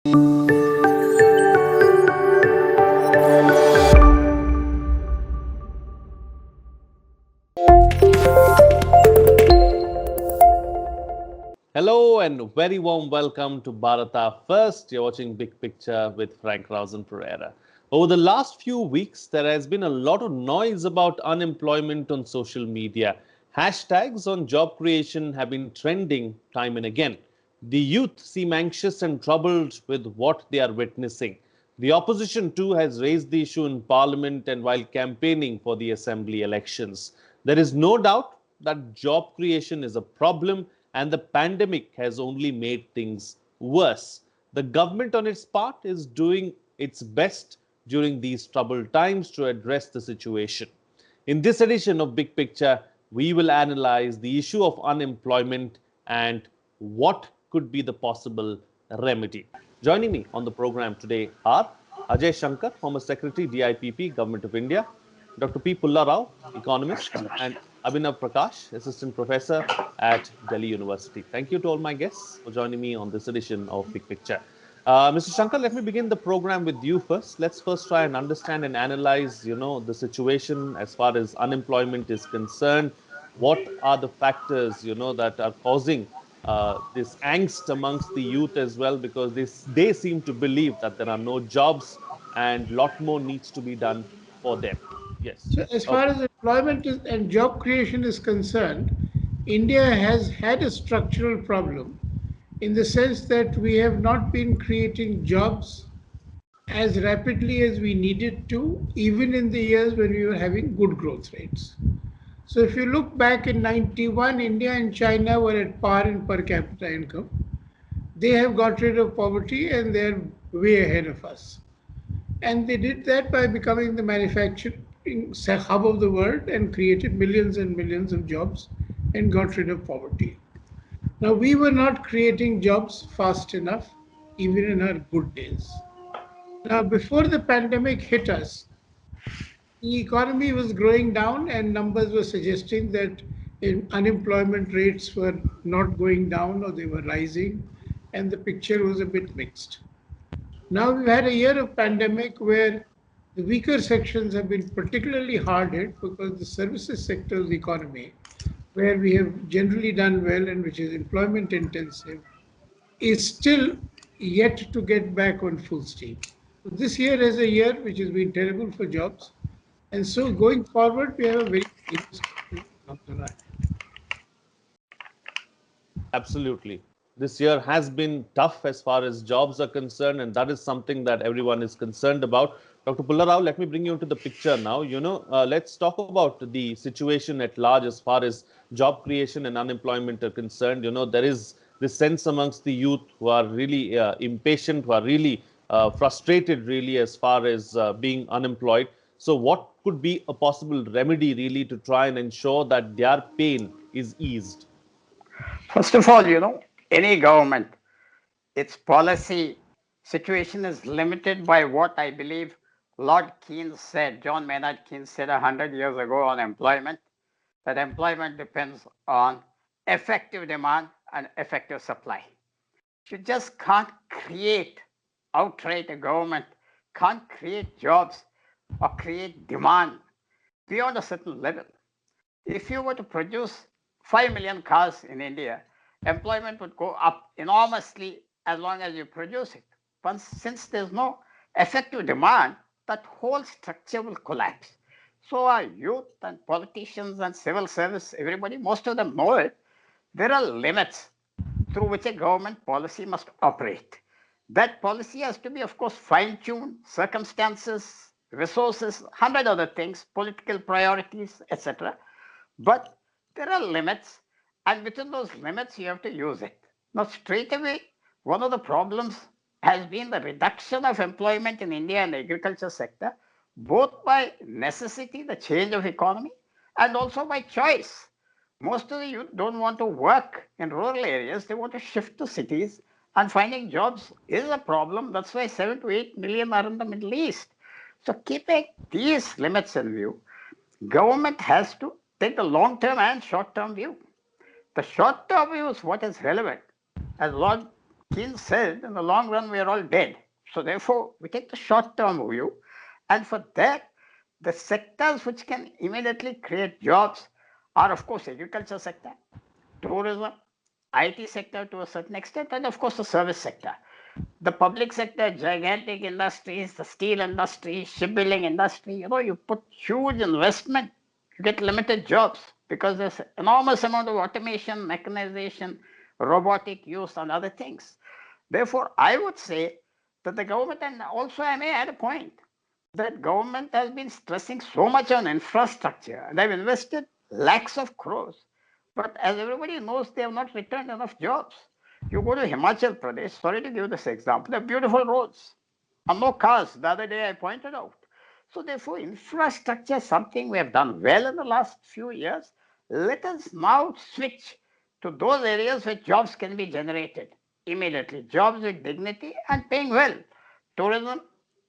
Hello and very warm welcome to Bharata First. You're watching Big Picture with Frank Rausen Pereira. Over the last few weeks, there has been a lot of noise about unemployment on social media. Hashtags on job creation have been trending time and again. The youth seem anxious and troubled with what they are witnessing. The opposition too has raised the issue in parliament and while campaigning for the assembly elections. There is no doubt that job creation is a problem and the pandemic has only made things worse. The government on its part is doing its best during these troubled times to address the situation. In this edition of Big Picture, we will analyze the issue of unemployment and what could be the possible remedy. Joining me on the program today are Ajay Shankar, former Secretary, DIPP, Government of India, Dr. P. Pulla Rao, economist, and Abhinav Prakash, assistant professor at Delhi University. Thank you to all my guests for joining me on this edition of Big Picture. Mr. Shankar, let me begin the program with you first. Let's first try and understand and analyze, the situation as far as unemployment is concerned. What are the factors, that are causing this angst amongst the youth as well? Because they seem to believe that there are no jobs and lot more needs to be done for them. Yes. So, as far Okay. as and job creation is concerned, India has had a structural problem in the sense that we have not been creating jobs as rapidly as we needed to, even in the years when we were having good growth rates. So, if you look back in 91, India and China were at par in per capita income. They have got rid of poverty and they're way ahead of us. And they did that by becoming the manufacturing hub of the world and created millions and millions of jobs and got rid of poverty. Now, we were not creating jobs fast enough, even in our good days. Now, before the pandemic hit us, the economy was growing down, and numbers were suggesting that unemployment rates were not going down or they were rising, and the picture was a bit mixed. Now we've had a year of pandemic where the weaker sections have been particularly hard hit because the services sector of the economy, where we have generally done well and which is employment intensive, is still yet to get back on full steam. So this year is a year which has been terrible for jobs. And so going forward, we have a very serious question of jobs on. Absolutely. This year has been tough as far as jobs are concerned, and that is something that everyone is concerned about. Dr. Pullarao, let me bring you into the picture now. Let's talk about the situation at large as far as job creation and unemployment are concerned. There is this sense amongst the youth who are really impatient, who are really frustrated, really, as far as being unemployed. So, what could be a possible remedy, really, to try and ensure that their pain is eased? First of all, any government, its policy situation is limited by what I believe Lord Keynes said, John Maynard Keynes said 100 years ago on employment, that employment depends on effective demand and effective supply. You just can't create outright, a government can't create jobs or create demand beyond a certain level. If you were to produce 5 million cars in India, employment would go up enormously as long as you produce it. But since there's no effective demand, that whole structure will collapse. So our youth and politicians and civil service, everybody, most of them know it. There are limits through which a government policy must operate. That policy has to be, of course, fine-tuned, circumstances, resources, 100 other things, political priorities, etc. But there are limits, and within those limits, you have to use it. Now, straight away, one of the problems has been the reduction of employment in India and the agriculture sector, both by necessity, the change of economy, and also by choice. Most of the youth don't want to work in rural areas, they want to shift to cities, and finding jobs is a problem. That's why 7 to 8 million are in the Middle East. So, keeping these limits in view, government has to take the long term and short term view. The short term view is what is relevant. As Lord Keynes said, in the long run, we are all dead. So therefore, we take the short-term view. And for that, the sectors which can immediately create jobs are, of course, agriculture sector, tourism, IT sector to a certain extent, and of course, the service sector. The public sector, gigantic industries, the steel industry, shipbuilding industry, you put huge investment, you get limited jobs because there's enormous amount of automation, mechanization, robotic use and other things. Therefore, I would say that the government, and also I may add a point, that government has been stressing so much on infrastructure. They've invested lakhs of crores. But as everybody knows, they have not returned enough jobs. You go to Himachal Pradesh, sorry to give this example, they have beautiful roads and no cars. The other day I pointed out. So therefore, infrastructure is something we have done well in the last few years. Let us now switch to those areas where jobs can be generated immediately. Jobs with dignity and paying well. Tourism,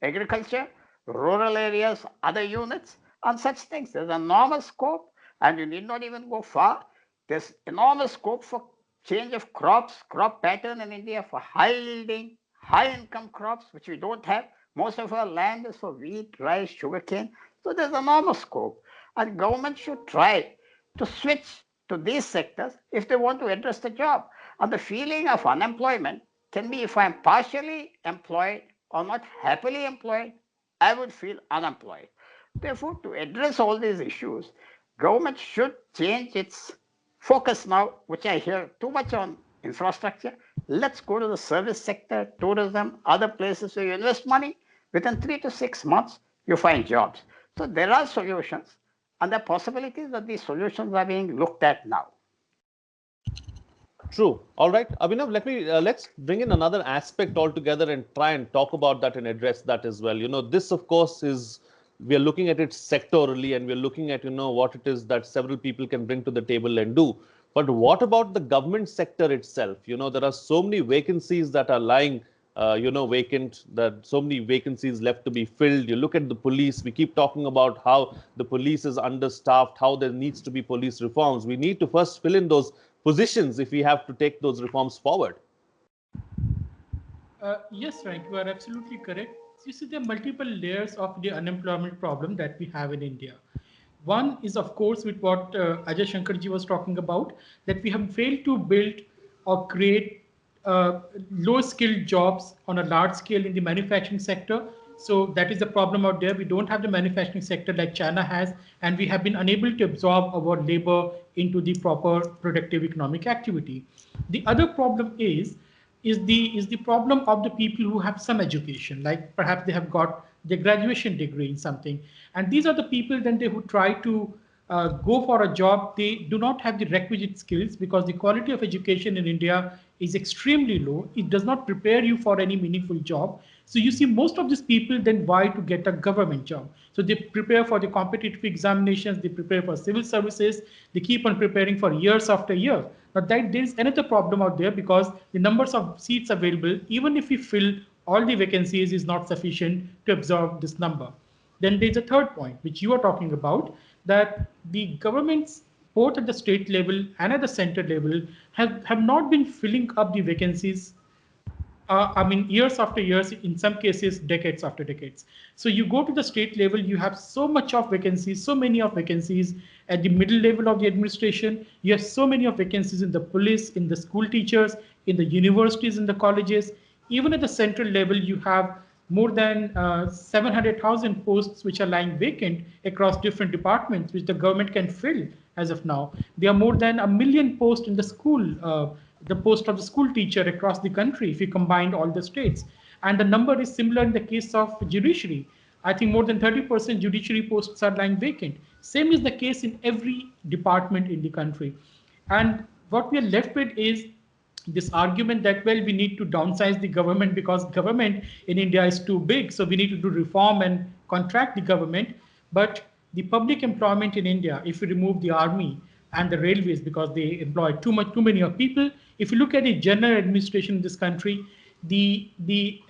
agriculture, rural areas, other units, and such things. There's enormous scope, and you need not even go far. There's enormous scope for change of crops, crop pattern in India for high yielding, high income crops, which we don't have. Most of our land is for wheat, rice, sugarcane. So there's enormous scope. And government should try to switch to these sectors if they want to address the job. And the feeling of unemployment can be if I'm partially employed or not happily employed, I would feel unemployed. Therefore, to address all these issues, government should change its focus now, which I hear too much on infrastructure. Let's go to the service sector, tourism, other places where you invest money. Within 3 to 6 months, you find jobs. So there are solutions, and there are possibilities that these solutions are being looked at now. True. All right, Abhinav, let's bring in another aspect altogether and try and talk about that and address that as well. This of course is, we are looking at it sectorally, and we're looking at what it is that several people can bring to the table and do. But what about the government sector itself? There are so many vacancies that are lying vacant, that so many vacancies left to be filled. You look at the police, we keep talking about how the police is understaffed, how there needs to be police reforms. We need to first fill in those positions if we have to take those reforms forward. Yes, Frank, you are absolutely correct. You see, there are multiple layers of the unemployment problem that we have in India. One is, of course, with what Ajay Shankarji was talking about, that we have failed to build or create low-skilled jobs on a large scale in the manufacturing sector. So that is the problem out there. We don't have the manufacturing sector like China has, and we have been unable to absorb our labor into the proper productive economic activity. The other problem is the problem of the people who have some education, like perhaps they have got their graduation degree in something. And these are the people then who try to go for a job. They do not have the requisite skills because the quality of education in India is extremely low. It does not prepare you for any meaningful job. So you see most of these people then vie to get a government job. So they prepare for the competitive examinations, they prepare for civil services, they keep on preparing for years after year. Now there is another problem out there because the numbers of seats available, even if we fill all the vacancies, is not sufficient to absorb this number. Then there's a third point, which you are talking about, that the governments, both at the state level and at the center level, have not been filling up the vacancies. Years after years, in some cases, decades after decades. So you go to the state level, you have so much of vacancies, so many of vacancies at the middle level of the administration. You have so many of vacancies in the police, in the school teachers, in the universities, in the colleges. Even at the central level, you have more than 700,000 posts which are lying vacant across different departments, which the government can fill as of now. There are more than 1 million posts in the school, the post of the school teacher across the country, if you combined all the states. And the number is similar in the case of judiciary. I think more than 30% judiciary posts are lying vacant. Same is the case in every department in the country. And what we are left with is this argument that, well, we need to downsize the government because government in India is too big. So we need to do reform and contract the government. But the public employment in India, if we remove the army and the railways because they employ too many of people, if you look at the general administration in this country, the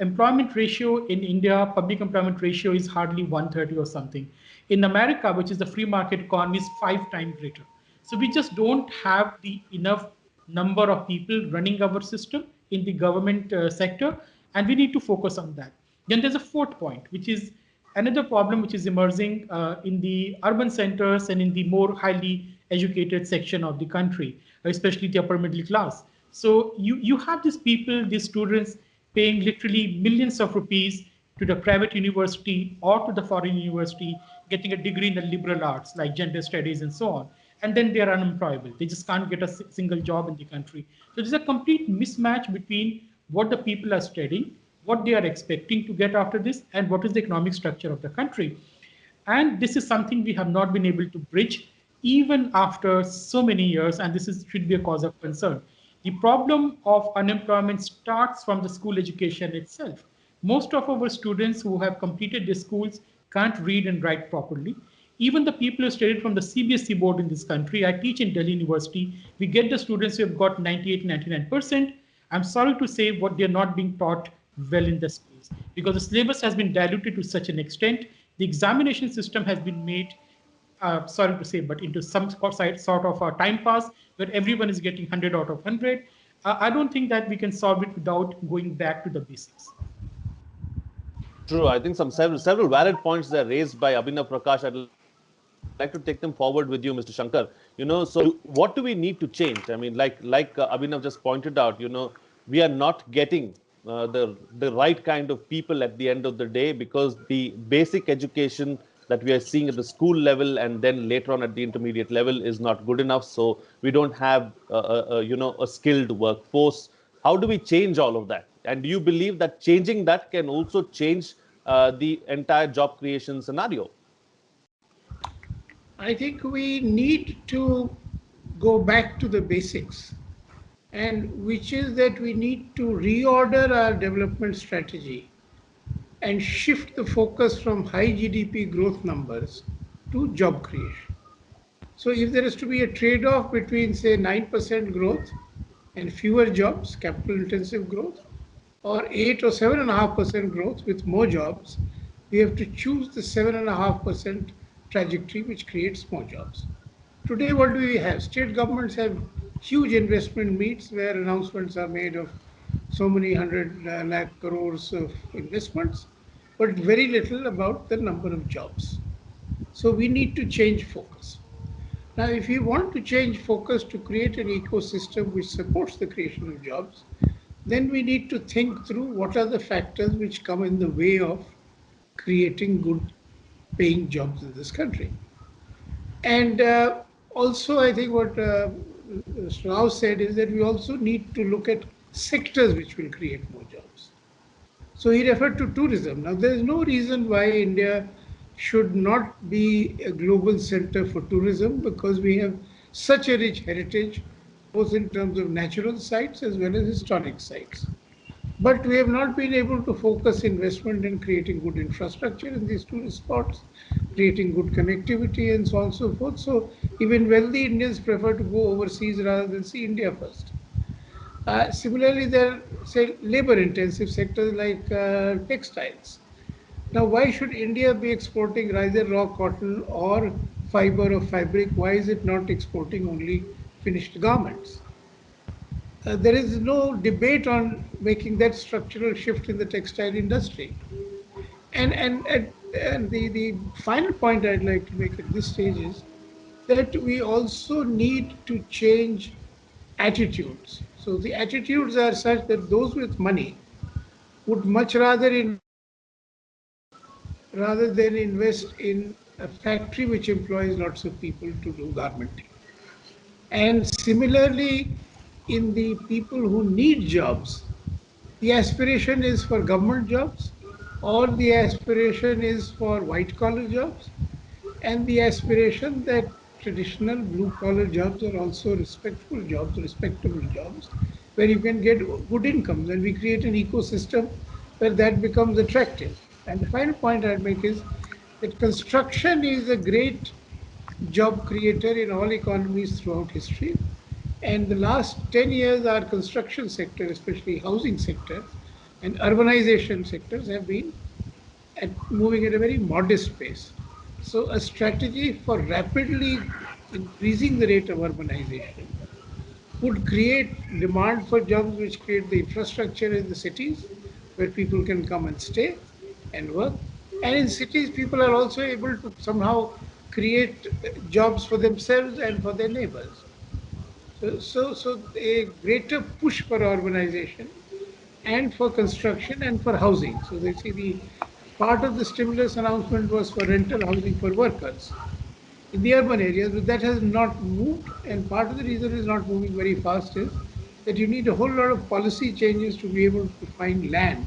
employment ratio in India, public employment ratio is hardly 130 or something. In America, which is the free market economy, is 5 times greater. So we just don't have the enough number of people running our system in the government sector, and we need to focus on that. Then there's a fourth point, which is another problem which is emerging in the urban centers and in the more highly educated section of the country, especially the upper middle class. So you have these people, these students paying literally millions of rupees to the private university or to the foreign university, getting a degree in the liberal arts like gender studies and so on. And then they are unemployable. They just can't get a single job in the country. So there's a complete mismatch between what the people are studying, what they are expecting to get after this, and what is the economic structure of the country. And this is something we have not been able to bridge even after so many years, and should be a cause of concern. The problem of unemployment starts from the school education itself. Most of our students who have completed their schools can't read and write properly. Even the people who studied from the CBSE board in this country, I teach in Delhi University, we get the students who have got 98, 99%. I'm sorry to say what they're not being taught well in the schools because the syllabus has been diluted to such an extent. The examination system has been made, sorry to say, but into some sort of a time pass where everyone is getting 100 out of 100. I don't think that we can solve it without going back to the basics. True. I think some several valid points that are raised by Abhinav Prakash. I'd like to take them forward with you, Mr. Shankar. So what do we need to change? I mean, like Abhinav just pointed out, we are not getting the right kind of people at the end of the day because the basic education that we are seeing at the school level and then later on at the intermediate level is not good enough. So we don't have a skilled workforce. How do we change all of that? And do you believe that changing that can also change the entire job creation scenario? I think we need to go back to the basics, and which is that we need to reorder our development strategy and shift the focus from high GDP growth numbers to job creation. So if there is to be a trade-off between, say, 9% growth and fewer jobs, capital intensive growth, or 8 or 7.5% growth with more jobs, we have to choose the 7.5% trajectory which creates more jobs. Today, what do we have? State governments have huge investment meets where announcements are made of so many hundred lakh crores of investments, but very little about the number of jobs. So we need to change focus. Now, if you want to change focus to create an ecosystem which supports the creation of jobs, then we need to think through what are the factors which come in the way of creating good paying jobs in this country. And also, I think what Rao said is that we also need to look at sectors which will create more jobs. So he referred to tourism. Now, there is no reason why India should not be a global center for tourism because we have such a rich heritage, both in terms of natural sites as well as historic sites. But we have not been able to focus investment in creating good infrastructure in these tourist spots, creating good connectivity and so on and so forth. So even wealthy Indians prefer to go overseas rather than see India first. Similarly, there are, say, labor-intensive sectors like textiles. Now, why should India be exporting either raw cotton or fiber or fabric? Why is it not exporting only finished garments? There is no debate on making that structural shift in the textile industry. And the final point I'd like to make at this stage is that we also need to change attitudes. So the attitudes are such that those with money would much rather than invest in a factory which employs lots of people to do garmenting. And similarly, in the people who need jobs, the aspiration is for government jobs, or the aspiration is for white collar jobs, and the aspiration that traditional blue collar jobs are also respectful jobs, respectable jobs, where you can get good incomes, and we create an ecosystem where that becomes attractive. And the final point I'd make is that construction is a great job creator in all economies throughout history. And the last 10 years, our construction sector, especially housing sector and urbanization sectors, have been moving at a very modest pace. So a strategy for rapidly increasing the rate of urbanization would create demand for jobs, which create the infrastructure in the cities where people can come and stay and work. And in cities, people are also able to somehow create jobs for themselves and for their neighbors. So a greater push for urbanization and for construction and for housing. So they see the part of the stimulus announcement was for rental housing for workers in the urban areas, but that has not moved. And part of the reason it's not moving very fast is that you need a whole lot of policy changes to be able to find land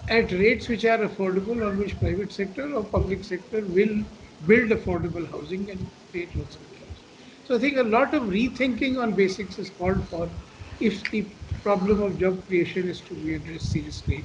at rates which are affordable, on which private sector or public sector will build affordable housing and create lots of jobs. So I think a lot of rethinking on basics is called for if the problem of job creation is to be addressed seriously.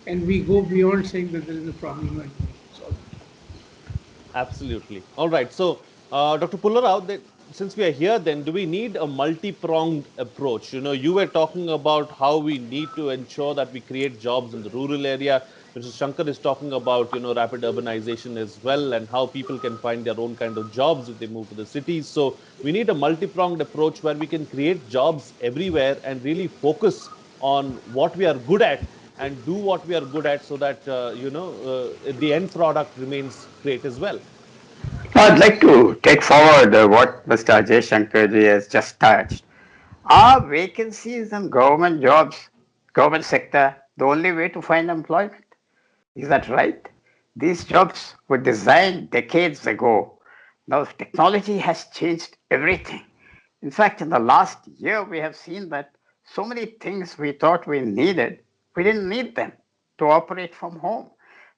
And we go beyond saying that there is a problem and we solve it. Absolutely. All right. So, Dr. Pullarao, since we are here, then do we need a multi-pronged approach? You were talking about how we need to ensure that we create jobs in the rural area. Mr. Shankar is talking about, rapid urbanization as well and how people can find their own kind of jobs if they move to the cities. So, we need a multi-pronged approach where we can create jobs everywhere and really focus on what we are good at and do what we are good at so that the end product remains great as well. I'd like to take forward what Mr. Ajay Shankarji has just touched. Are vacancies in government jobs, government sector, the only way to find employment? Is that right? These jobs were designed decades ago. Now, technology has changed everything. In fact, in the last year, we have seen that so many things we thought we needed, we didn't need them to operate from home.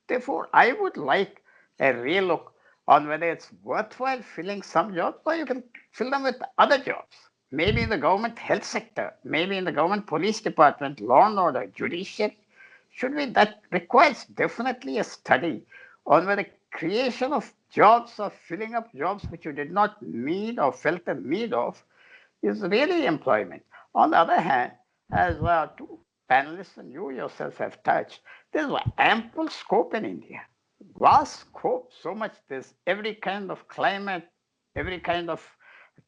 Therefore, I would like a real look on whether it's worthwhile filling some jobs or you can fill them with other jobs. Maybe in the government health sector, maybe in the government police department, law and order, judiciary. Should we? That requires definitely a study on whether creation of jobs or filling up jobs which you did not need or felt the need of is really employment. On the other hand, as two panelists and you yourself have touched, there's ample scope in India. Vast scope, so much there's every kind of climate, every kind of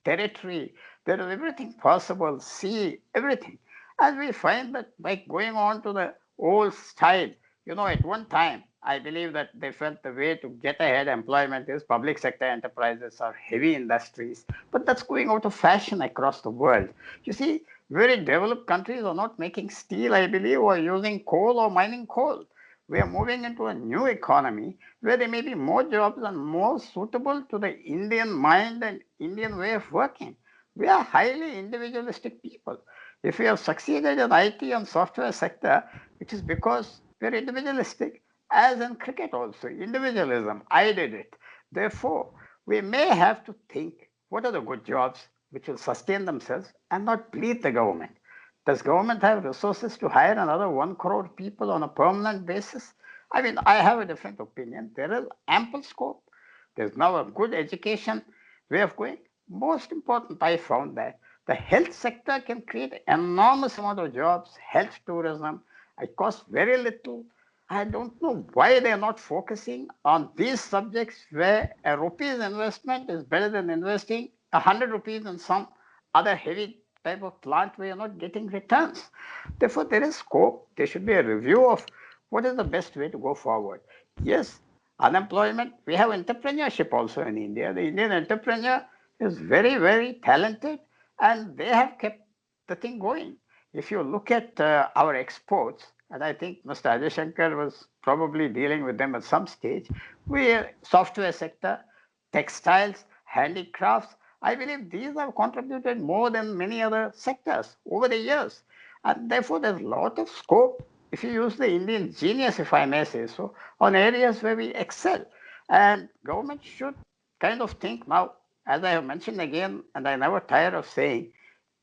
territory, there is everything possible, sea, everything. And we find that by going on to the old style, at one time, I believe that they felt the way to get ahead employment is public sector enterprises or heavy industries. But that's going out of fashion across the world. You see, very developed countries are not making steel, I believe, or using coal or mining coal. We are moving into a new economy where there may be more jobs and more suitable to the Indian mind and Indian way of working. We are highly individualistic people. If we have succeeded in IT and software sector, it is because we're individualistic, as in cricket also, individualism. I did it. Therefore, we may have to think what are the good jobs which will sustain themselves and not bleed the government. Does government have resources to hire another 1 crore people on a permanent basis? I mean, I have a different opinion. There is ample scope. There's now a good education way of going. Most important, I found that the health sector can create enormous amount of jobs, health tourism. It costs very little. I don't know why they're not focusing on these subjects where a rupee's investment is better than investing 100 rupees in some other heavy type of plant where you're not getting returns. Therefore, there is scope. There should be a review of what is the best way to go forward. Yes, unemployment, we have entrepreneurship also in India. The Indian entrepreneur is very, very talented and they have kept the thing going. If you look at our exports, and I think Mr. Ajay Shankar was probably dealing with them at some stage, we software sector, textiles, handicrafts, I believe these have contributed more than many other sectors over the years. And therefore, there's a lot of scope, if you use the Indian genius, if I may say so, on areas where we excel. And government should kind of think now, as I have mentioned again, and I never tire of saying,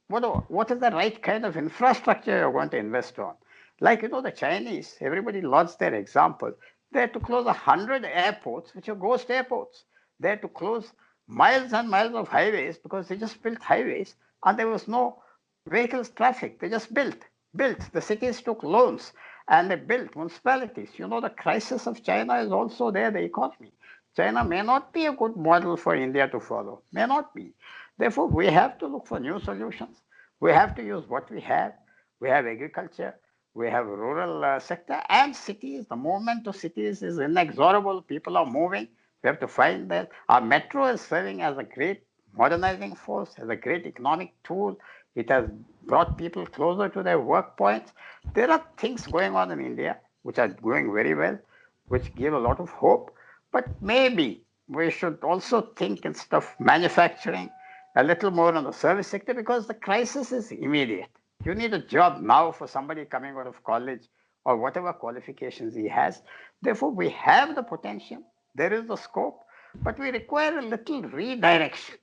what is the right kind of infrastructure you're going to invest on? Like, the Chinese, everybody lauds their example. They had to close 100 airports, which are ghost airports. They had to close miles and miles of highways because they just built highways and there was no vehicles traffic. They just built. The cities took loans and they built municipalities. The crisis of China is also there, the economy. China may not be a good model for India to follow, may not be. Therefore, we have to look for new solutions. We have to use what we have. We have agriculture, we have rural sector and cities. The movement to cities is inexorable. People are moving. We have to find that. Our metro is serving as a great modernizing force, as a great economic tool. It has brought people closer to their work points. There are things going on in India which are going very well, which give a lot of hope. But maybe we should also think instead of manufacturing a little more on the service sector because the crisis is immediate. You need a job now for somebody coming out of college or whatever qualifications he has. Therefore, we have the potential, there is the scope, but we require a little redirection.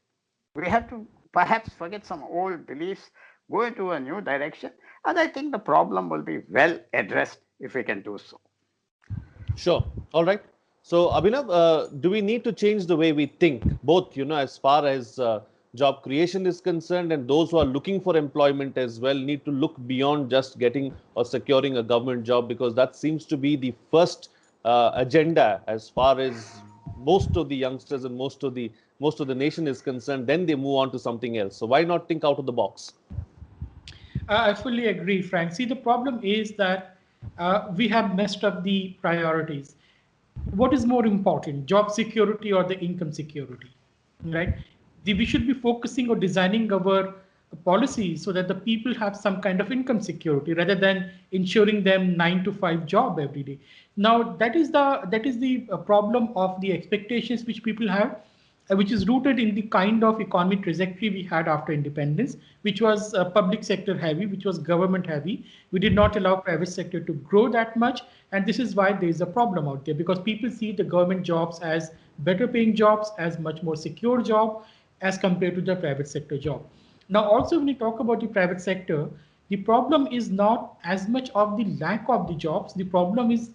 We have to perhaps forget some old beliefs, go into a new direction, and I think the problem will be well addressed if we can do so. Sure. All right. So, Abhinav, do we need to change the way we think, both, as far as job creation is concerned, and those who are looking for employment as well need to look beyond just getting or securing a government job, because that seems to be the first agenda as far as most of the youngsters and most of the nation is concerned. Then they move on to something else. So, why not think out of the box? I fully agree, Frank. See, the problem is that we have messed up the priorities. What is more important, job security or the income security, right? We should be focusing on designing our policies so that the people have some kind of income security rather than ensuring them 9 to 5 job every day. Now that is the problem of the expectations which people have, which is rooted in the kind of economic trajectory we had after independence, which was public sector heavy, which was government heavy. We did not allow private sector to grow that much. And this is why there is a problem out there, because people see the government jobs as better paying jobs, as much more secure job as compared to the private sector job. Now, also when you talk about the private sector, the problem is not as much of the lack of the jobs. The problem is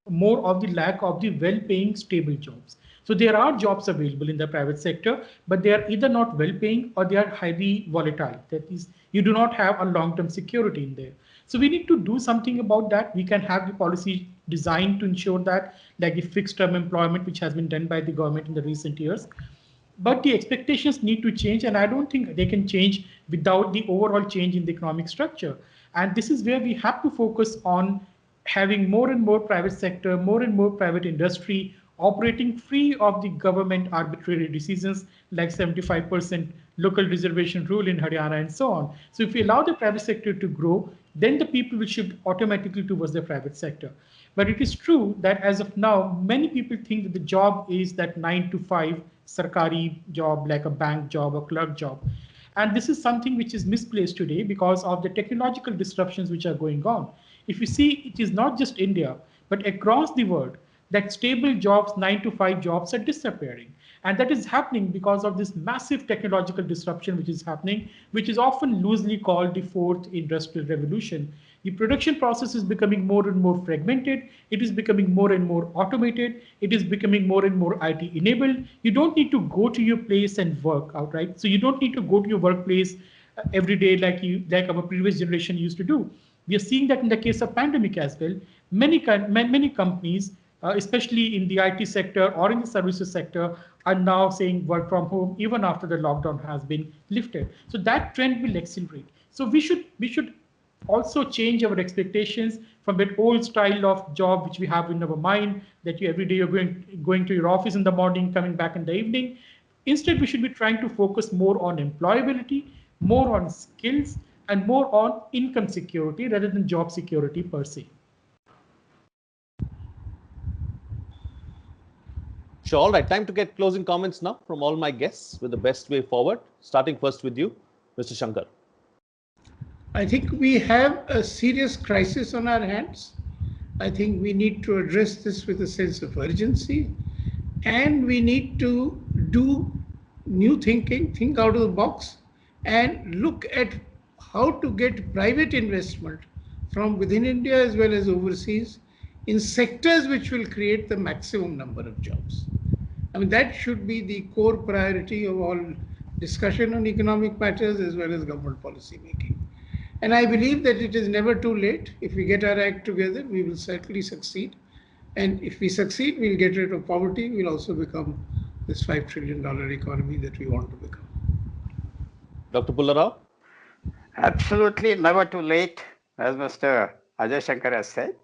more of the lack of the well-paying, stable jobs. So there are jobs available in the private sector, but they are either not well-paying or they are highly volatile. That is, you do not have a long-term security in there. So we need to do something about that. We can have the policy designed to ensure that, like the fixed-term employment, which has been done by the government in the recent years. But the expectations need to change, and I don't think they can change without the overall change in the economic structure. And this is where we have to focus on having more and more private sector, more and more private industry operating free of the government arbitrary decisions like 75% local reservation rule in Haryana and so on. So if we allow the private sector to grow, then the people will shift automatically towards the private sector. But it is true that as of now, many people think that the job is that 9 to 5 sarkari job, like a bank job or clerk job. And this is something which is misplaced today because of the technological disruptions which are going on. If you see, it is not just India, but across the world, that stable jobs, 9 to 5 jobs are disappearing. And that is happening because of this massive technological disruption which is happening, which is often loosely called the fourth industrial revolution. The production process is becoming more and more fragmented. It is becoming more and more automated. It is becoming more and more IT enabled. You don't need to go to your place and work outright. So you don't need to go to your workplace every day like our previous generation used to do. We are seeing that in the case of pandemic as well. Many companies, especially in the IT sector or in the services sector, are now saying work from home even after the lockdown has been lifted. So that trend will accelerate. So we should also change our expectations from that old style of job which we have in our mind, that every day you're going to your office in the morning, coming back in the evening. Instead, we should be trying to focus more on employability, more on skills, and more on income security rather than job security per se. Sure. All right. Time to get closing comments now from all my guests with the best way forward. Starting first with you, Mr. Shankar. I think we have a serious crisis on our hands. I think we need to address this with a sense of urgency, and we need to do new thinking, think out of the box, and look at how to get private investment from within India as well as overseas in sectors which will create the maximum number of jobs. I mean, that should be the core priority of all discussion on economic matters as well as government policy making. And I believe that it is never too late. If we get our act together, we will certainly succeed. And if we succeed, we'll get rid of poverty. We'll also become this $5 trillion economy that we want to become. Dr. Pulla Rao? Absolutely never too late, as Mr. Ajay Shankar has said.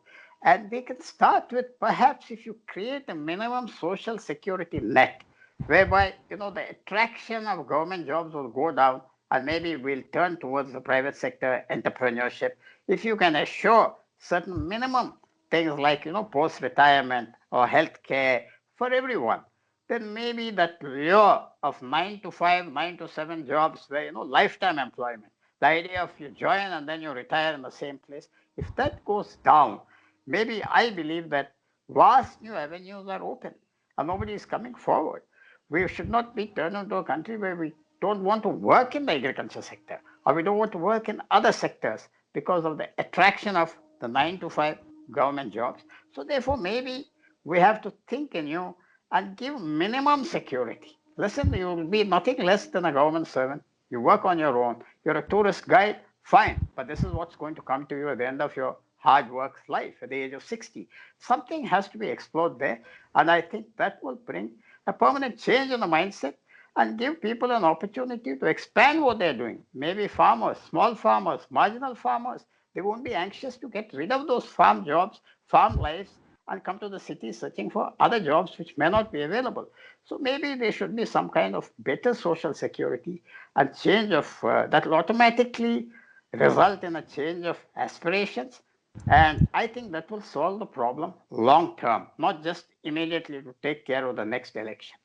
And we can start with perhaps if you create a minimum social security net, whereby the attraction of government jobs will go down, and maybe we'll turn towards the private sector entrepreneurship. If you can assure certain minimum things like post retirement or health care for everyone, then maybe that lure of 9 to 5, 9 to 7 jobs where lifetime employment, the idea of you join and then you retire in the same place, if that goes down, maybe I believe that vast new avenues are open and nobody is coming forward. We should not be turned into a country where we don't want to work in the agriculture sector or we don't want to work in other sectors because of the attraction of the 9 to 5 government jobs. So therefore, maybe we have to think anew and give minimum security. Listen, you will be nothing less than a government servant. You work on your own. You're a tourist guide, fine. But this is what's going to come to you at the end of your hard work life at the age of 60. Something has to be explored there. And I think that will bring a permanent change in the mindset and give people an opportunity to expand what they're doing. Maybe farmers, small farmers, marginal farmers, they won't be anxious to get rid of those farm jobs, farm lives, and come to the city searching for other jobs which may not be available. So maybe there should be some kind of better social security and change of that will automatically result in a change of aspirations. And I think that will solve the problem long term, not just immediately to take care of the next election.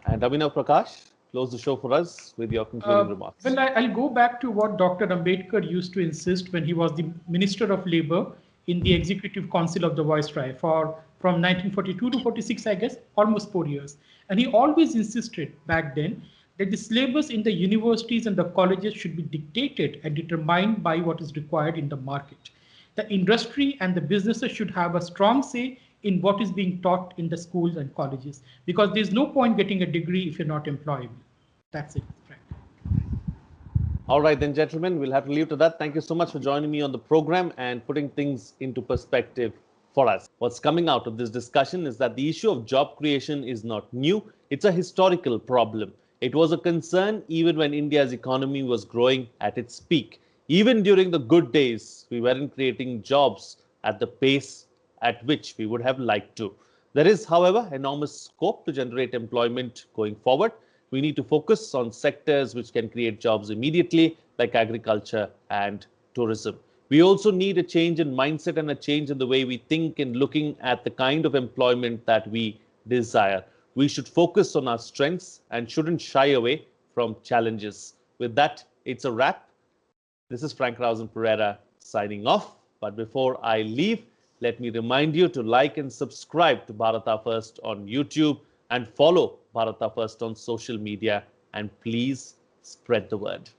And Abhinav Prakash, close the show for us with your concluding remarks. Well, I'll go back to what Dr. Ambedkar used to insist when he was the Minister of Labor in the Executive Council of the Viceroy from 1942 to 46, I guess, almost 4 years. And he always insisted back then that the syllabus in the universities and the colleges should be dictated and determined by what is required in the market. The industry and the businesses should have a strong say in what is being taught in the schools and colleges, because there's no point getting a degree if you're not employable. That's it, Frank. All right, then, gentlemen, we'll have to leave to that. Thank you so much for joining me on the program and putting things into perspective for us. What's coming out of this discussion is that the issue of job creation is not new. It's a historical problem. It was a concern even when India's economy was growing at its peak. Even during the good days, we weren't creating jobs at the pace at which we would have liked to. There is, however, enormous scope to generate employment going forward. We need to focus on sectors which can create jobs immediately, like agriculture and tourism. We also need a change in mindset and a change in the way we think in looking at the kind of employment that we desire. We should focus on our strengths and shouldn't shy away from challenges. With that, it's a wrap. This is Frank Rausen Pereira signing off. But before I leave, let me remind you to like and subscribe to Bharata First on YouTube and follow Bharata First on social media. And please spread the word.